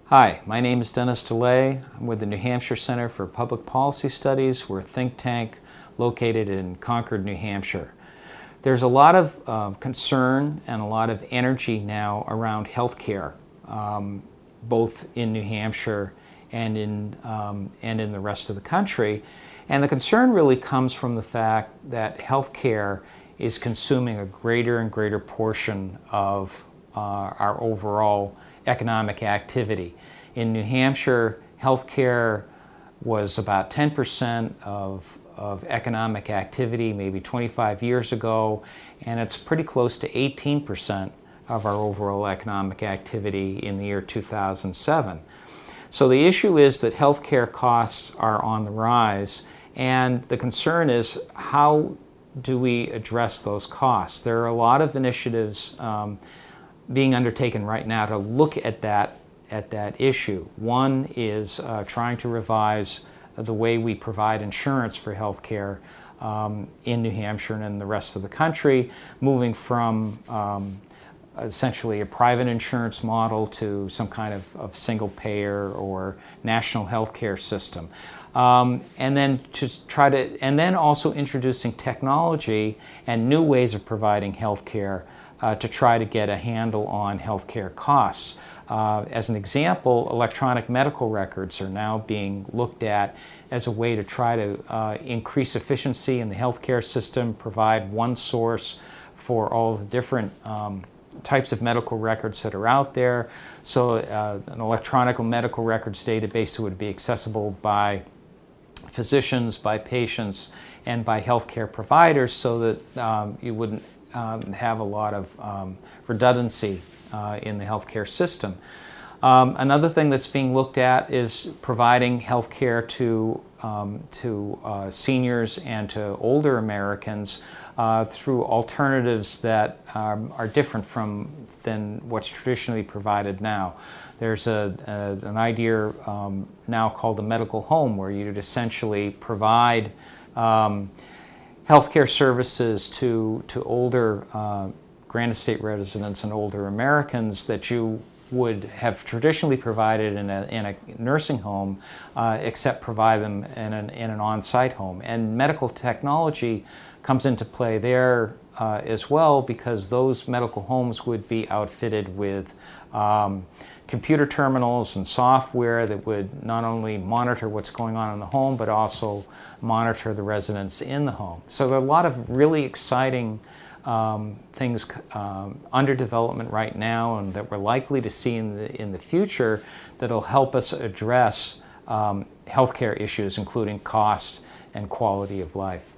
Hi, my name is Dennis DeLay. I'm with the New Hampshire Center for Public Policy Studies. We're a think tank located in Concord, New Hampshire. There's a lot of concern and a lot of energy now around healthcare, both in New Hampshire and in the rest of the country. And the concern really comes from the fact that healthcare is consuming a greater and greater portion of our overall economic activity. In New Hampshire, healthcare was about 10% of economic activity maybe 25 years ago, and it's pretty close to 18% of our overall economic activity in the year 2007. So the issue is that healthcare costs are on the rise, and the concern is how do we address those costs? There are a lot of initiatives being undertaken right now to look at that issue. One is trying to revise the way we provide insurance for healthcare in New Hampshire and in the rest of the country, moving from essentially a private insurance model to some kind of single payer or national healthcare system. And then also introducing technology and new ways of providing healthcare to try to get a handle on healthcare costs. As an example, electronic medical records are now being looked at as a way to try to increase efficiency in the healthcare system, provide one source for all the different types of medical records that are out there. So an electronic medical records database would be accessible by physicians, by patients, and by healthcare providers, so that you wouldn't have a lot of redundancy in the healthcare system. Another thing that's being looked at is providing healthcare to seniors and to older Americans through alternatives that are different than what's traditionally provided now. There's an idea now called the medical home, where you'd essentially provide healthcare services to older Granite State residents and older Americans that you would have traditionally provided in a nursing home, except provide them in an on-site home. And medical technology comes into play there as well, because those medical homes would be outfitted with computer terminals and software that would not only monitor what's going on in the home, but also monitor the residents in the home. So there are a lot of really exciting things under development right now, and that we're likely to see in the future, that'll help us address healthcare issues, including cost and quality of life.